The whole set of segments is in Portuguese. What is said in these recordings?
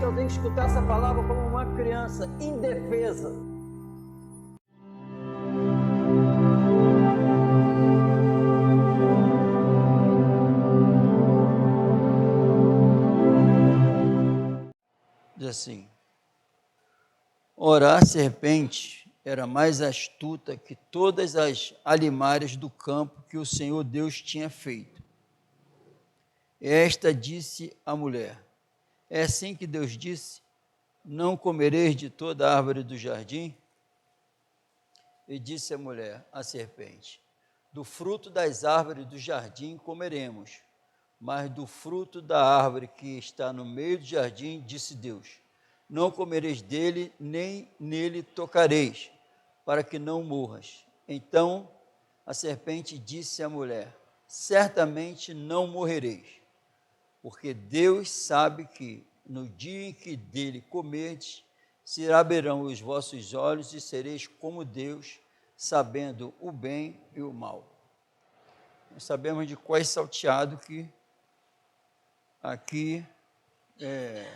eu tenho que escutar essa palavra como uma criança indefesa. Diz assim: ora, a serpente era mais astuta que todas as alimárias do campo que o Senhor Deus tinha feito. Esta disse à mulher: é assim que Deus disse, não comereis de toda a árvore do jardim? E disse a mulher, à serpente: do fruto das árvores do jardim comeremos, mas do fruto da árvore que está no meio do jardim, disse Deus: não comereis dele, nem nele tocareis, para que não morras. Então a serpente disse à mulher: certamente não morrereis, porque Deus sabe que no dia em que dele comerdes, se abrirão os vossos olhos e sereis como Deus, sabendo o bem e o mal. Nós sabemos de qual é salteado que aqui é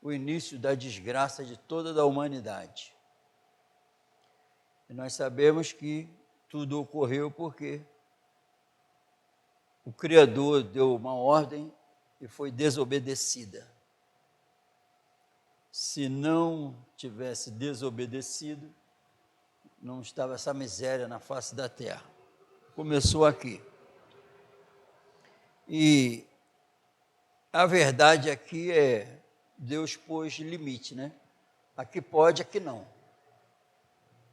o início da desgraça de toda a humanidade. E nós sabemos que tudo ocorreu porque o Criador deu uma ordem e foi desobedecida. Se não tivesse desobedecido, não estava essa miséria na face da terra. Começou aqui. E a verdade aqui é, Deus pôs limite, né? Aqui pode, aqui não.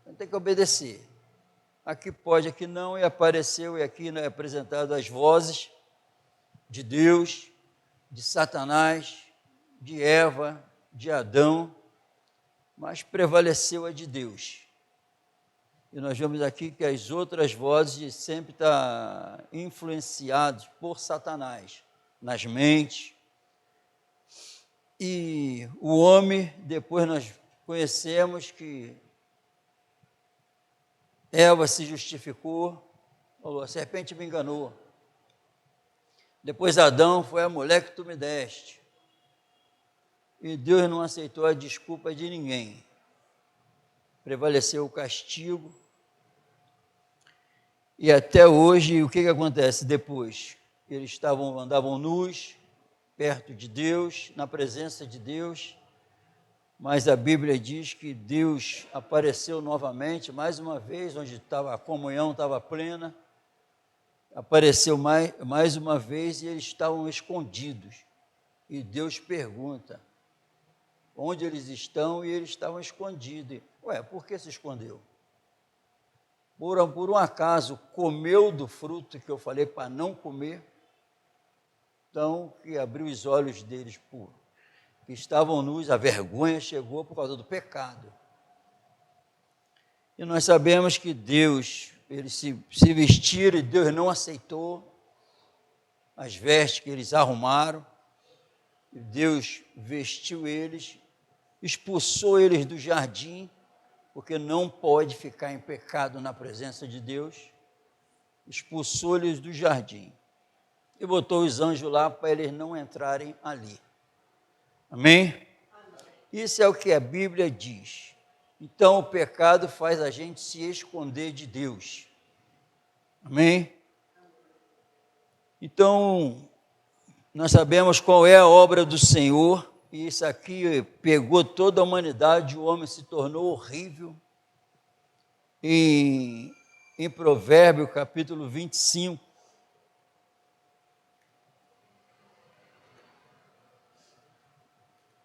Então tem que obedecer. Aqui pode, aqui não, e apareceu, e aqui é apresentado as vozes de Deus, de Satanás, de Eva, de Adão, mas prevaleceu a de Deus. E nós vemos aqui que as outras vozes sempre estão influenciadas por Satanás, nas mentes. E o homem, depois nós conhecemos que Eva se justificou, falou, a serpente me enganou. Depois Adão, foi a mulher que tu me deste. E Deus não aceitou a desculpa de ninguém. Prevaleceu o castigo. E até hoje, o que acontece depois? Eles andavam nus, perto de Deus, na presença de Deus, mas a Bíblia diz que Deus apareceu novamente, mais uma vez, onde a comunhão estava plena, apareceu mais uma vez e eles estavam escondidos. E Deus pergunta, onde eles estão? E eles estavam escondidos. Ué, por que se escondeu? Por um acaso comeu do fruto que eu falei para não comer? Então, que abriu os olhos deles, que estavam nus, a vergonha chegou por causa do pecado. E nós sabemos que Deus, eles se vestiram e Deus não aceitou as vestes que eles arrumaram. E Deus vestiu eles, expulsou eles do jardim, porque não pode ficar em pecado na presença de Deus. Expulsou eles do jardim. E botou os anjos lá para eles não entrarem ali. Amém? Isso é o que a Bíblia diz. Então, o pecado faz a gente se esconder de Deus. Amém? Então, nós sabemos qual é a obra do Senhor, e isso aqui pegou toda a humanidade, o homem se tornou horrível. Em Provérbios, capítulo 25,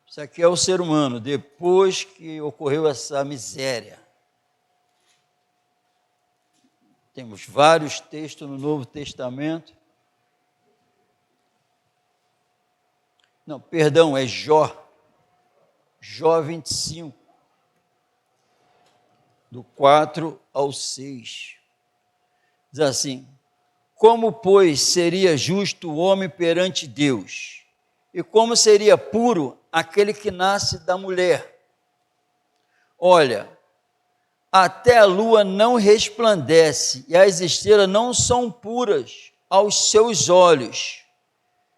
isso aqui é o ser humano, depois que ocorreu essa miséria. Temos vários textos no Novo Testamento. Não, perdão, é Jó. Jó 25, do 4 ao 6. Diz assim, como, pois, seria justo o homem perante Deus? E como seria puro aquele que nasce da mulher? Olha, até a lua não resplandece e as estrelas não são puras aos seus olhos.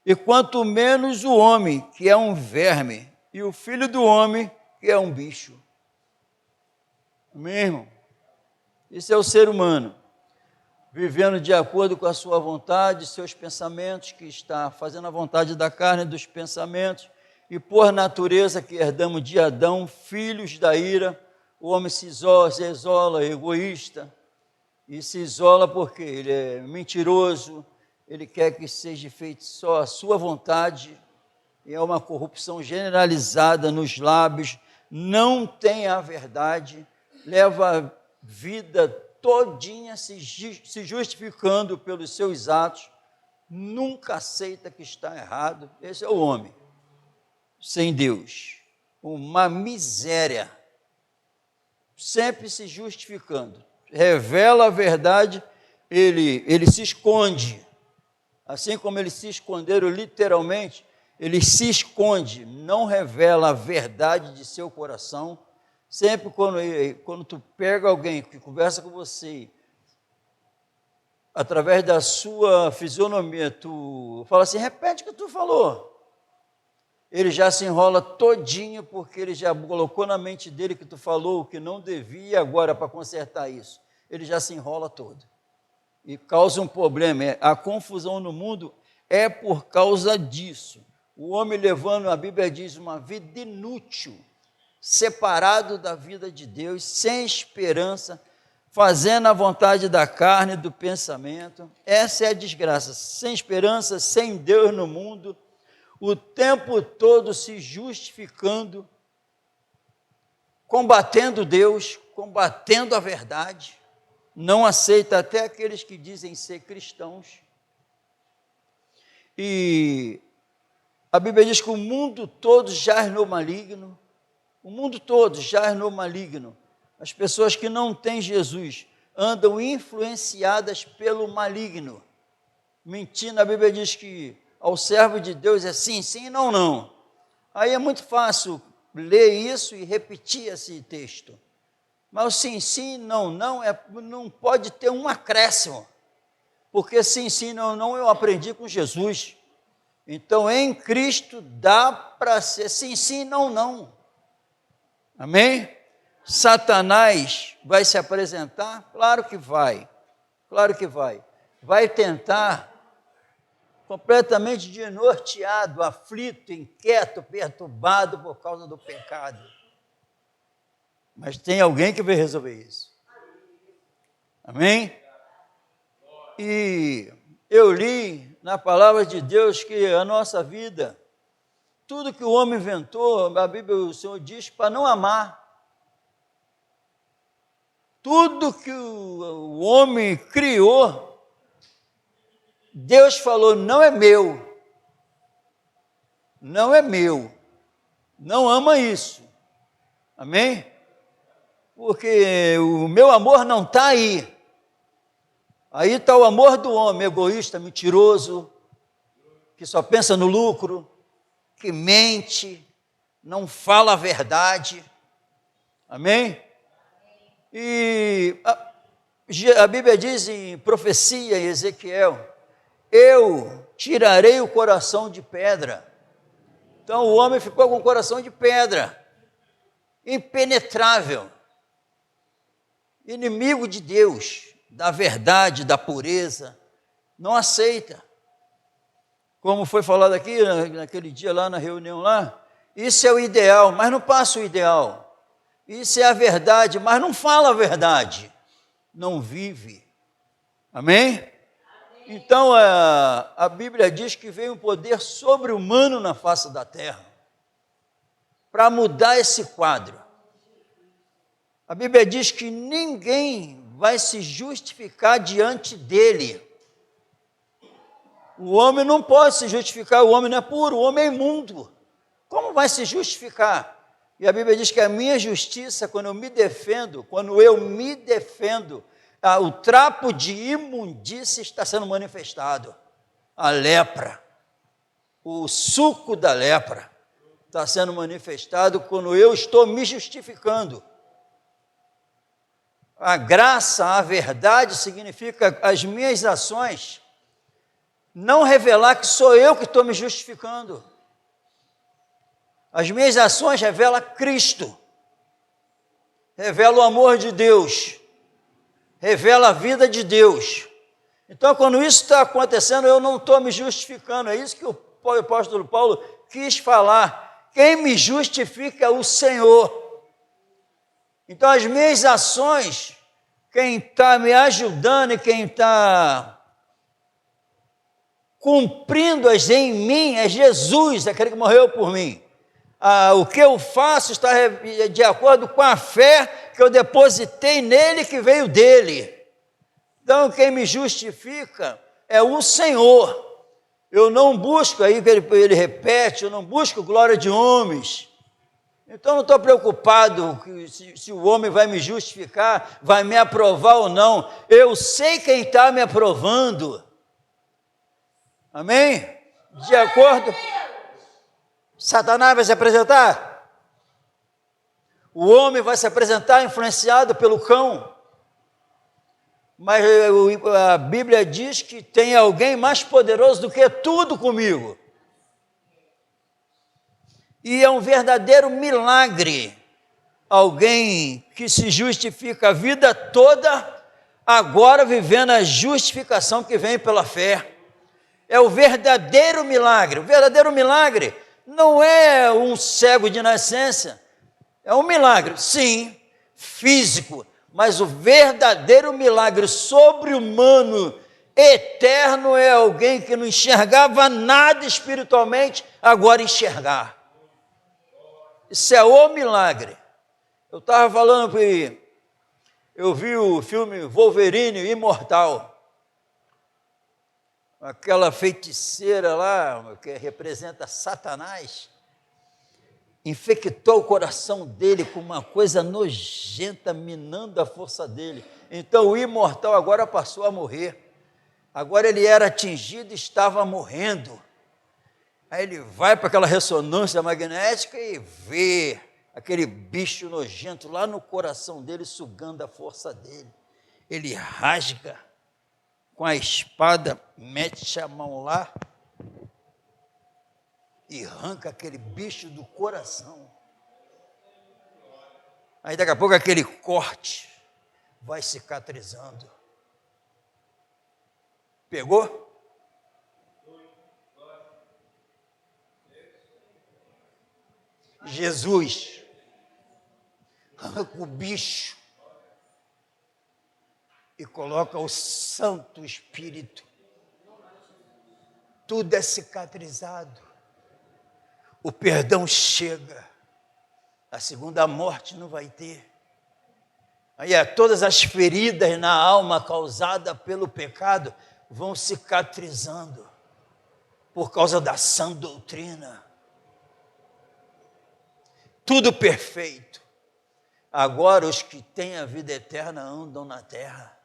E quanto menos o homem, que é um verme, e o Filho do Homem, que é um bicho. Amém, irmão? Isso é o ser humano, vivendo de acordo com a sua vontade, seus pensamentos, que está fazendo a vontade da carne e dos pensamentos, e por natureza que herdamos de Adão, filhos da ira, o homem se isola, egoísta, e se isola porque ele é mentiroso, ele quer que seja feito só a sua vontade, e é uma corrupção generalizada nos lábios, não tem a verdade, leva a vida todinha se justificando pelos seus atos, nunca aceita que está errado. Esse é o homem sem Deus, uma miséria, sempre se justificando, revela a verdade, ele se esconde, assim como eles se esconderam literalmente, ele se esconde, não revela a verdade de seu coração. Sempre quando tu pega alguém que conversa com você, através da sua fisionomia, tu fala assim, repete o que tu falou. Ele já se enrola todinho, porque ele já colocou na mente dele que tu falou o que não devia, e agora para consertar isso, ele já se enrola todo. E causa um problema. A confusão no mundo é por causa disso. O homem levando, a Bíblia diz, uma vida inútil, separado da vida de Deus, sem esperança, fazendo a vontade da carne e do pensamento. Essa é a desgraça, sem esperança, sem Deus no mundo, o tempo todo se justificando, combatendo Deus, combatendo a verdade, não aceita até aqueles que dizem ser cristãos. E a Bíblia diz que o mundo todo jaz no maligno, o mundo todo jaz no maligno. As pessoas que não têm Jesus andam influenciadas pelo maligno. Mentindo, a Bíblia diz que ao servo de Deus é sim, sim, não, não. Aí é muito fácil ler isso e repetir esse texto. Mas o sim, sim, não, não, não pode ter um acréscimo. Porque sim, sim, não, não, eu aprendi com Jesus. Então, em Cristo dá para ser sim, sim, não, não. Amém? Satanás vai se apresentar? Claro que vai. Claro que vai. Vai tentar, completamente desnorteado, aflito, inquieto, perturbado por causa do pecado. Mas tem alguém que vai resolver isso. Amém? E eu li na palavra de Deus que a nossa vida, tudo que o homem inventou, a Bíblia, o Senhor diz, para não amar. Tudo que o homem criou, Deus falou, não é meu. Não é meu. Não ama isso. Amém? Porque o meu amor não está aí. Aí está o amor do homem, egoísta, mentiroso, que só pensa no lucro, que mente, não fala a verdade. Amém? E a Bíblia diz em profecia, em Ezequiel, eu tirarei o coração de pedra. Então o homem ficou com o coração de pedra, impenetrável, inimigo de Deus, da verdade, da pureza, não aceita. Como foi falado aqui naquele dia lá na reunião lá, isso é o ideal, mas não passa o ideal. Isso é a verdade, mas não fala a verdade. Não vive. Amém? Então, a Bíblia diz que veio um poder sobre-humano na face da terra para mudar esse quadro. A Bíblia diz que ninguém vai se justificar diante dele. O homem não pode se justificar, o homem não é puro, o homem é imundo. Como vai se justificar? E a Bíblia diz que a minha justiça, quando eu me defendo, o trapo de imundícia está sendo manifestado. A lepra, o suco da lepra está sendo manifestado quando eu estou me justificando. A graça, a verdade significa as minhas ações não revelar que sou eu que estou me justificando. As minhas ações revelam Cristo, revelam o amor de Deus, revelam a vida de Deus. Então, quando isso está acontecendo, eu não estou me justificando. É isso que o apóstolo Paulo quis falar. Quem me justifica é o Senhor. Então, as minhas ações, quem está me ajudando e quem está cumprindo-as em mim é Jesus, aquele que morreu por mim. O que eu faço está de acordo com a fé que eu depositei nele, que veio dele. Então, quem me justifica é o Senhor. Eu não busco, aí ele repete, eu não busco glória de homens. Então, não estou preocupado se o homem vai me justificar, vai me aprovar ou não. Eu sei quem está me aprovando. Amém? De acordo? Satanás vai se apresentar? O homem vai se apresentar influenciado pelo cão. Mas a Bíblia diz que tem alguém mais poderoso do que tudo comigo. E é um verdadeiro milagre. Alguém que se justifica a vida toda, agora vivendo a justificação que vem pela fé. É o verdadeiro milagre. O verdadeiro milagre não é um cego de nascença. É um milagre, sim, físico. Mas o verdadeiro milagre sobre-humano, eterno, é alguém que não enxergava nada espiritualmente, agora enxergar. Isso é o milagre. Eu estava falando que eu vi o filme Wolverine Imortal. Aquela feiticeira lá, que representa Satanás, infectou o coração dele com uma coisa nojenta, minando a força dele. Então o imortal agora passou a morrer. Agora ele era atingido e estava morrendo. Aí ele vai para aquela ressonância magnética e vê aquele bicho nojento lá no coração dele, sugando a força dele. Ele rasga com a espada, mete a mão lá e arranca aquele bicho do coração. Aí daqui a pouco aquele corte vai cicatrizando. Pegou? Jesus arranca o bicho e coloca o Santo Espírito. Tudo é cicatrizado. O perdão chega. A segunda morte não vai ter. Aí todas as feridas na alma causadas pelo pecado vão cicatrizando por causa da sã doutrina. Tudo perfeito. Agora os que têm a vida eterna andam na terra.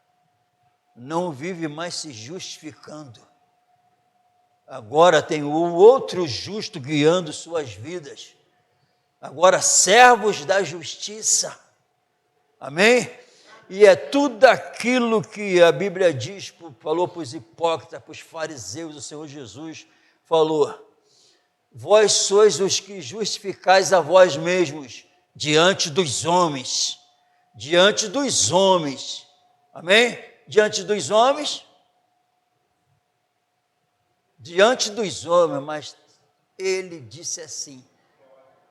Não vivem mais se justificando. Agora tem o outro justo guiando suas vidas. Agora servos da justiça. Amém? E é tudo aquilo que a Bíblia diz, falou para os hipócritas, para os fariseus, o Senhor Jesus falou: vós sois os que justificais a vós mesmos diante dos homens. Diante dos homens. Amém? Diante dos homens. Diante dos homens, mas ele disse assim: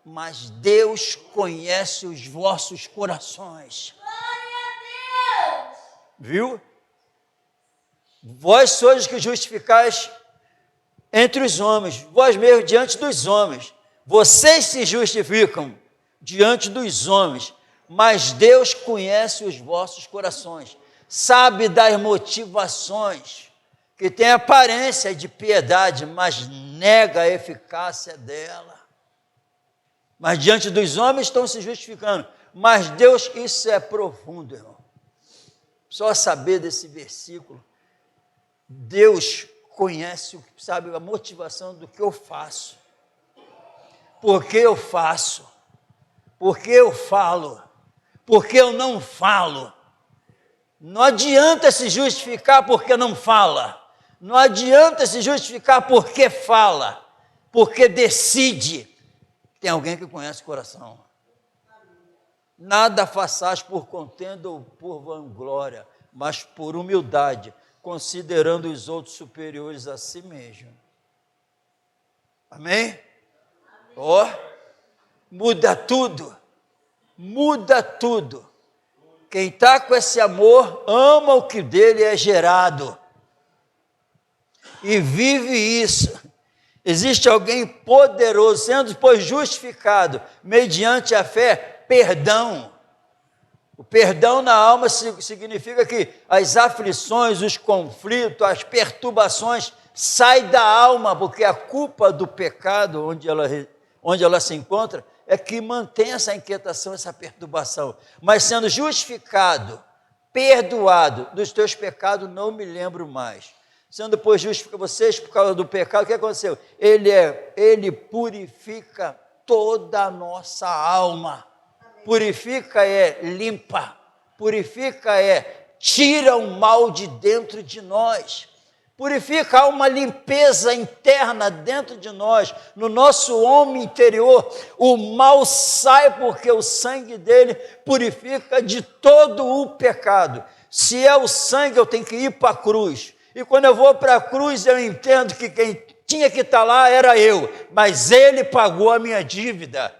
mas Deus conhece os vossos corações. Glória a Deus! Viu? Vós sois os que justificais entre os homens, vós mesmos diante dos homens. Vocês se justificam diante dos homens, mas Deus conhece os vossos corações, sabe das motivações, que tem aparência de piedade, mas nega a eficácia dela. Mas diante dos homens estão se justificando. Mas Deus, isso é profundo, irmão. Só saber desse versículo. Deus conhece, sabe a motivação do que eu faço. Por que eu faço? Por que eu falo? Por que eu não falo? Não adianta se justificar porque não fala. Não adianta se justificar porque fala. Porque decide Tem alguém que conhece o coração. Nada façais por contenda ou por vanglória, mas por humildade, considerando os outros superiores a si mesmo. Amém? Ó, muda tudo. Muda tudo. Quem está com esse amor, ama o que dele é gerado. E vive isso. Existe alguém poderoso, sendo, pois, justificado, mediante a fé, perdão. O perdão na alma significa que as aflições, os conflitos, as perturbações saem da alma, porque a culpa do pecado, onde ela se encontra, é que mantém essa inquietação, essa perturbação. Mas sendo justificado, perdoado dos teus pecados, não me lembro mais. Sendo, pois, justificado, vocês, por causa do pecado, o que aconteceu? Ele purifica toda a nossa alma. Purifica limpa. Purifica tira o mal de dentro de nós. Purifica, há uma limpeza interna dentro de nós, no nosso homem interior. O mal sai porque o sangue dele purifica de todo o pecado. Se é o sangue, eu tenho que ir para a cruz. E quando eu vou para a cruz, eu entendo que quem tinha que estar lá era eu, mas ele pagou a minha dívida.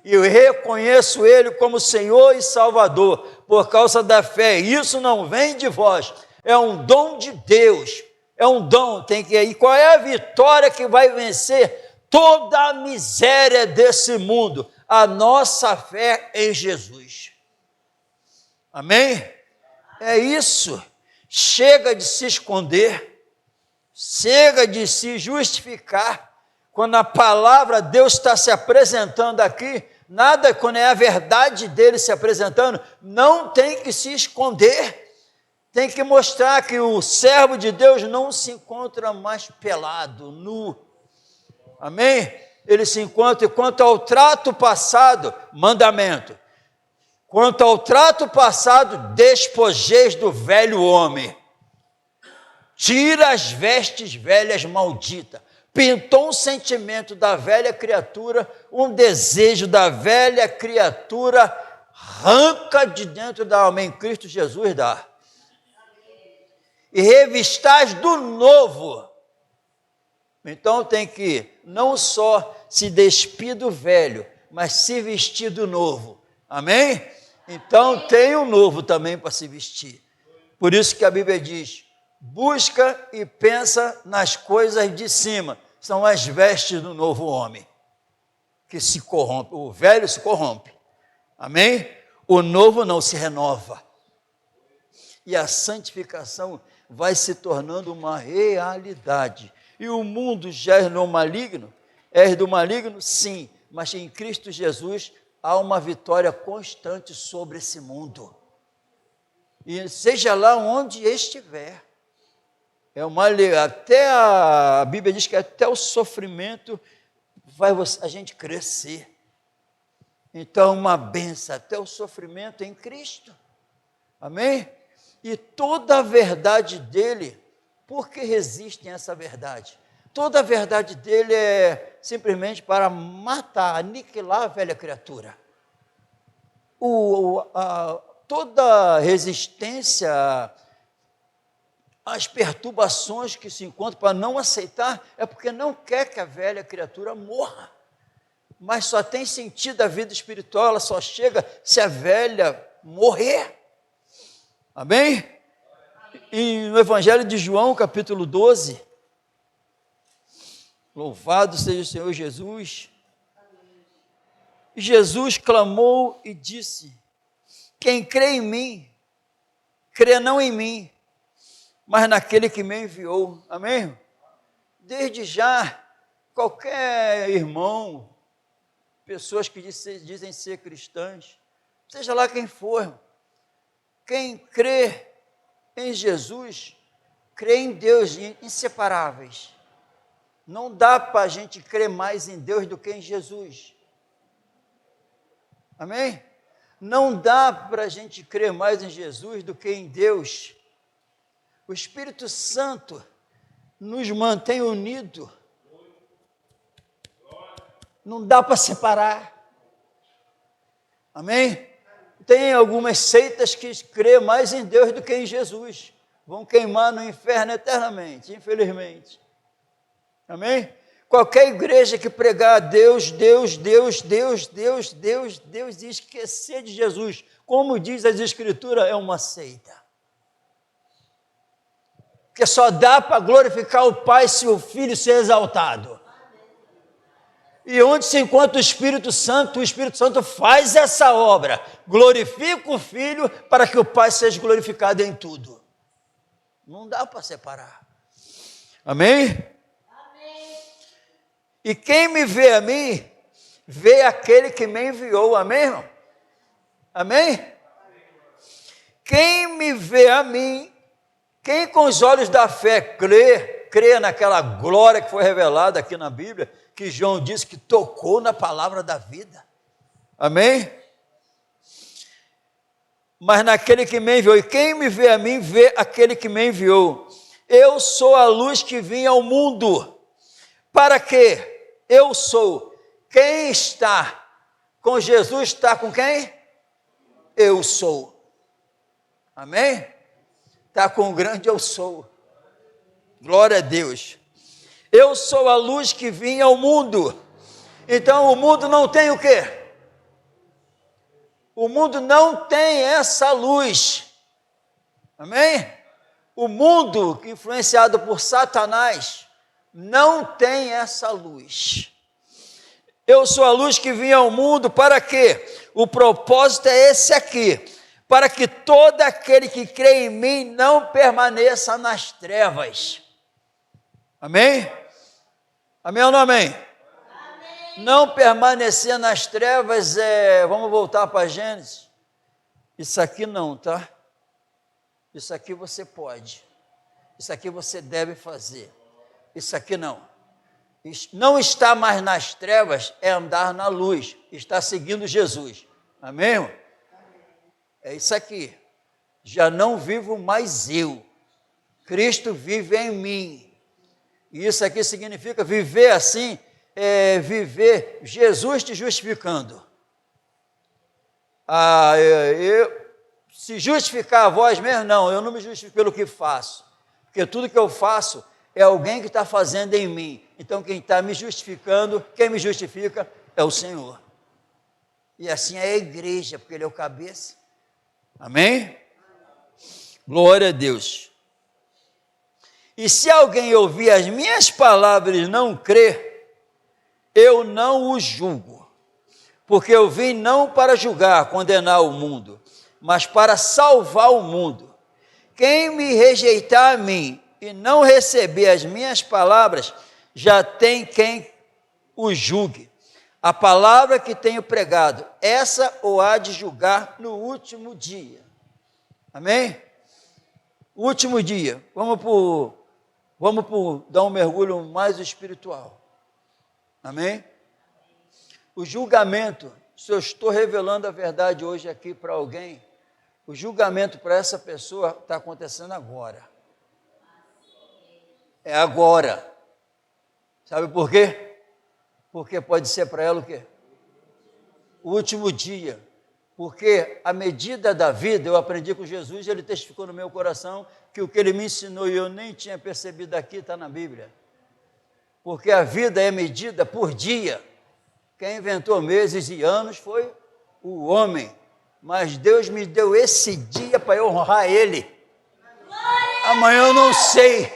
E eu reconheço ele como Senhor e Salvador, por causa da fé. Isso não vem de vós, é um dom de Deus. É um dom, tem que ir. Qual é a vitória que vai vencer toda a miséria desse mundo? A nossa fé em Jesus. Amém? É isso. Chega de se esconder, chega de se justificar. Quando a palavra Deus está se apresentando aqui, nada, quando é a verdade dele se apresentando, não tem que se esconder. Tem que mostrar que o servo de Deus não se encontra mais pelado, nu. Amém? Ele se encontra, e quanto ao trato passado, mandamento. Quanto ao trato passado, despojeis do velho homem. Tira as vestes velhas malditas. Pintou um sentimento da velha criatura, um desejo da velha criatura, arranca de dentro da alma, em Cristo Jesus dá. E revistais do novo. Então tem que não só se despir do velho, mas se vestir do novo. Amém? Então tem um novo também para se vestir. Por isso que a Bíblia diz, busca e pensa nas coisas de cima. São as vestes do novo homem, que se corrompe. O velho se corrompe. Amém? O novo não se renova. E a santificação vai se tornando uma realidade. E o mundo já é no maligno? É do maligno? Sim, mas em Cristo Jesus há uma vitória constante sobre esse mundo. E seja lá onde estiver. Até a Bíblia diz que até o sofrimento vai a gente crescer. Então, uma benção, até o sofrimento em Cristo. Amém? E toda a verdade dele, por que resistem a essa verdade? Toda a verdade dele é simplesmente para matar, aniquilar a velha criatura. Toda resistência às perturbações que se encontram para não aceitar, é porque não quer que a velha criatura morra. Mas só tem sentido a vida espiritual, ela só chega se a velha morrer. Amém? E no Evangelho de João, capítulo 12, louvado seja o Senhor Jesus. Jesus clamou e disse, quem crê em mim, crê não em mim, mas naquele que me enviou. Amém? Desde já, qualquer irmão, pessoas que dizem ser cristãs, seja lá quem for, quem crê em Jesus, crê em Deus, inseparáveis. Não dá para a gente crer mais em Deus do que em Jesus. Amém? Não dá para a gente crer mais em Jesus do que em Deus. O Espírito Santo nos mantém unidos. Não dá para separar. Amém? Tem algumas seitas que crê mais em Deus do que em Jesus. Vão queimar no inferno eternamente, infelizmente. Amém? Qualquer igreja que pregar Deus, Deus, Deus, Deus, Deus, Deus, Deus, e esquecer de Jesus, como diz as Escrituras, é uma seita. Porque só dá para glorificar o Pai se o Filho ser exaltado. E onde se encontra o Espírito Santo faz essa obra, glorifica o Filho para que o Pai seja glorificado em tudo. Não dá para separar. Amém? Amém? E quem me vê a mim, vê aquele que me enviou. Amém, irmão? Amém? Quem me vê a mim, quem com os olhos da fé crê naquela glória que foi revelada aqui na Bíblia, que João disse que tocou na palavra da vida. Amém? Mas naquele que me enviou, e quem me vê a mim, vê aquele que me enviou. Eu sou a luz que vim ao mundo. Para quê? Eu sou. Quem está com Jesus está com quem? Eu sou. Amém? Está com o grande eu sou. Glória a Deus. Eu sou a luz que vim ao mundo. Então o mundo não tem o quê? O mundo não tem essa luz. Amém? O mundo, influenciado por Satanás, não tem essa luz. Eu sou a luz que vim ao mundo, para quê? O propósito é esse aqui, para que todo aquele que crê em mim não permaneça nas trevas. Amém? Amém ou não amém? Amém. Não permanecer nas trevas vamos voltar para Gênesis. Isso aqui não, tá? Isso aqui você pode. Isso aqui você deve fazer. Isso aqui não. Não estar mais nas trevas é andar na luz, estar seguindo Jesus. Amém, irmão? É isso aqui. Já não vivo mais eu. Cristo vive em mim. E isso aqui significa viver assim, viver Jesus te justificando. Se justificar a voz mesmo, não, eu não me justifico pelo que faço. Porque tudo que eu faço é alguém que está fazendo em mim. Então quem está me justificando, quem me justifica é o Senhor. E assim é a igreja, porque Ele é o cabeça. Amém? Glória a Deus. E se alguém ouvir as minhas palavras e não crer, eu não o julgo, porque eu vim não para julgar, condenar o mundo, mas para salvar o mundo. Quem me rejeitar a mim e não receber as minhas palavras, já tem quem o julgue. A palavra que tenho pregado, essa o há de julgar no último dia. Amém? Último dia. Vamos dar um mergulho mais espiritual. Amém? O julgamento, se eu estou revelando a verdade hoje aqui para alguém, o julgamento para essa pessoa está acontecendo agora. É agora. Sabe por quê? Porque pode ser para ela o quê? O último dia. Porque a medida da vida, eu aprendi com Jesus, ele testificou no meu coração que o que ele me ensinou e eu nem tinha percebido aqui, está na Bíblia. Porque a vida é medida por dia. Quem inventou meses e anos foi o homem. Mas Deus me deu esse dia para eu honrar Ele. Amanhã eu não sei.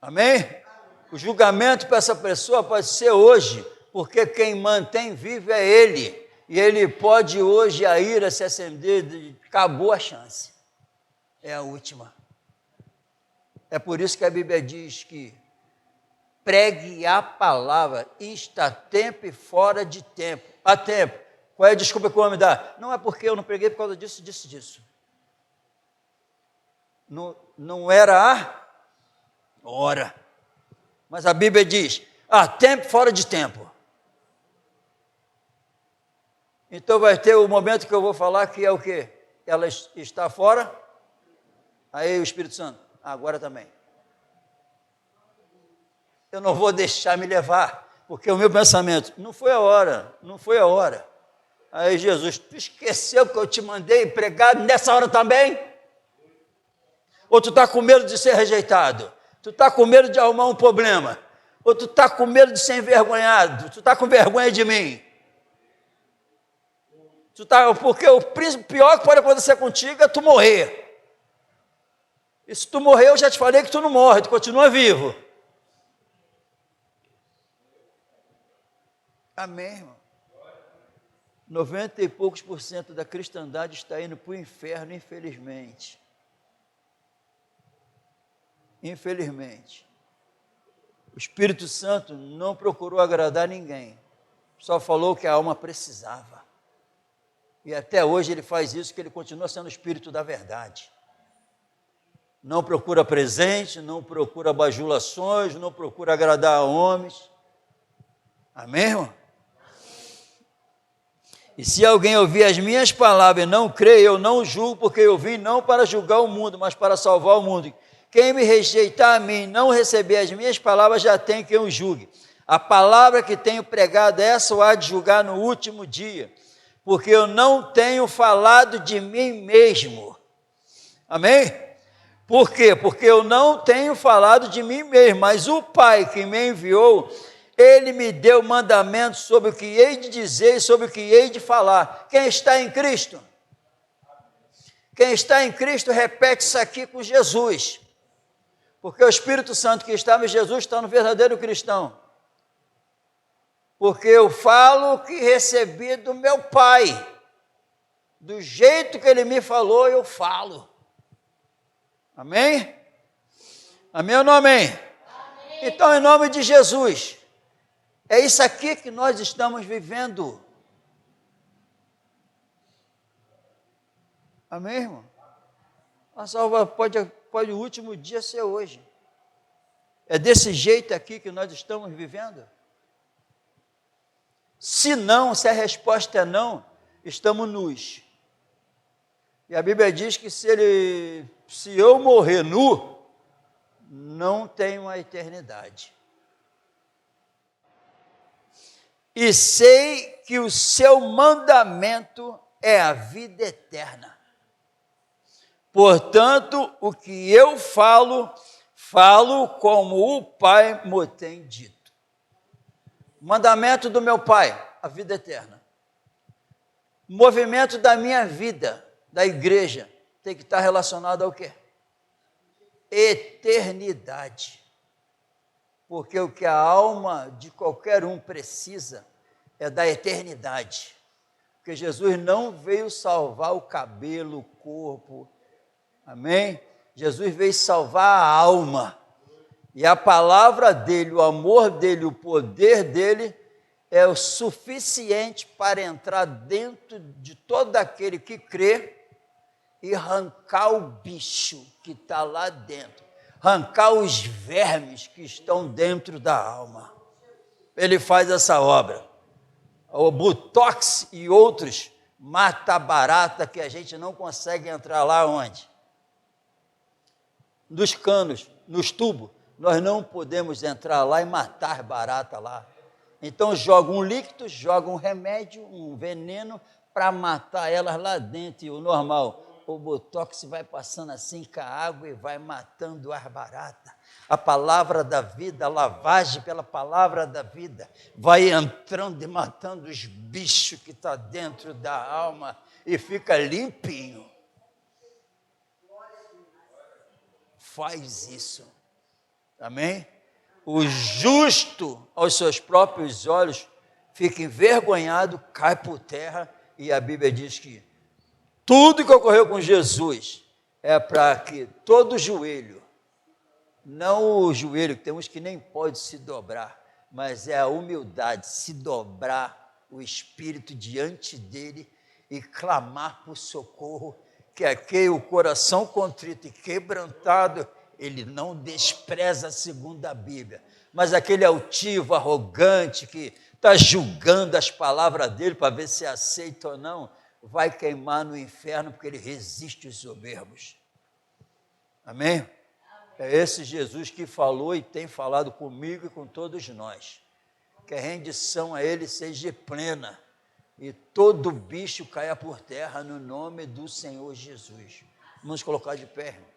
Amém? O julgamento para essa pessoa pode ser hoje, porque quem mantém vivo é Ele. E Ele pode hoje a ira se acender, acabou a chance. É a última. É por isso que a Bíblia diz que pregue a palavra, está tempo e fora de tempo. Há tempo. Qual é a desculpa que o homem dá? Não é porque eu não preguei por causa disso. Não era a hora. Mas a Bíblia diz, há tempo fora de tempo. Então vai ter o momento que eu vou falar que é o quê? Ela está fora, aí o Espírito Santo, agora também. eu não vou deixar me levar, porque o meu pensamento, não foi a hora, não foi a hora. Aí Jesus, tu esqueceu que eu te mandei pregar nessa hora também? Ou tu está com medo de ser rejeitado? Tu está com medo de arrumar um problema? Ou tu está com medo de ser envergonhado? Tu está com vergonha de mim? Porque o pior que pode acontecer contigo é tu morrer. E se tu morrer, eu já te falei que tu não morre, tu continua vivo. Amém, irmão? 90 e poucos % da cristandade está indo para o inferno, infelizmente. Infelizmente. O Espírito Santo não procurou agradar ninguém, só falou que a alma precisava. E até hoje ele faz isso, que ele continua sendo o Espírito da verdade. Não procura presente, não procura bajulações, não procura agradar a homens. Amém, irmão? E se alguém ouvir as minhas palavras e não crê, eu não julgo, porque eu vim não para julgar o mundo, mas para salvar o mundo. Quem me rejeitar a mim e não receber as minhas palavras, já tem quem o julgue. A palavra que tenho pregado, essa o há de julgar no último dia, porque eu não tenho falado de mim mesmo. Amém? Por quê? Porque eu não tenho falado de mim mesmo, mas o Pai que me enviou, ele me deu mandamentos sobre o que hei de dizer e sobre o que hei de falar. Quem está em Cristo? Quem está em Cristo repete isso aqui com Jesus. Porque o Espírito Santo que estava em Jesus está no verdadeiro cristão. Porque eu falo o que recebi do meu Pai. Do jeito que ele me falou, eu falo. Amém? Amém ou não amém? Amém. Então, em nome de Jesus, é isso aqui que nós estamos vivendo. Amém, irmão? A salva pode o último dia ser hoje. É desse jeito aqui que nós estamos vivendo? Se não, se a resposta é não, estamos nus. E a Bíblia diz que se eu morrer nu, não tenho a eternidade. E sei que o seu mandamento é a vida eterna. Portanto, o que eu falo como o Pai me tem dito. Mandamento do meu Pai, a vida eterna. Movimento da minha vida, da igreja, tem que estar relacionado ao quê? Eternidade. Porque o que a alma de qualquer um precisa é da eternidade. Porque Jesus não veio salvar o cabelo, o corpo. Amém? Jesus veio salvar a alma. E a palavra dele, o amor dele, o poder dele é o suficiente para entrar dentro de todo aquele que crê e arrancar o bicho que está lá dentro, arrancar os vermes que estão dentro da alma. Ele faz essa obra. O Botox e outros mata-barata que a gente não consegue entrar lá onde? Nos canos, nos tubos. Nós não podemos entrar lá e matar barata lá. Então joga um líquido, joga um remédio, um veneno para matar elas lá dentro. E o normal, o Botox vai passando assim com a água e vai matando as baratas. A palavra da vida, a lavagem pela palavra da vida, vai entrando e matando os bichos que estão dentro da alma e fica limpinho. Faz isso. Amém? O justo aos seus próprios olhos fica envergonhado, cai por terra, e a Bíblia diz que tudo que ocorreu com Jesus é para que todo joelho, não o joelho, que tem uns que nem pode se dobrar, mas é a humildade, se dobrar o espírito diante dele e clamar por socorro, que aquele o coração contrito e quebrantado, ele não despreza segundo a Bíblia, mas aquele altivo, arrogante, que está julgando as palavras dele para ver se aceita ou não, vai queimar no inferno, porque ele resiste os soberbos. Amém? É esse Jesus que falou e tem falado comigo e com todos nós. Que a rendição a Ele seja plena e todo bicho caia por terra no nome do Senhor Jesus. Vamos colocar de pé, irmão.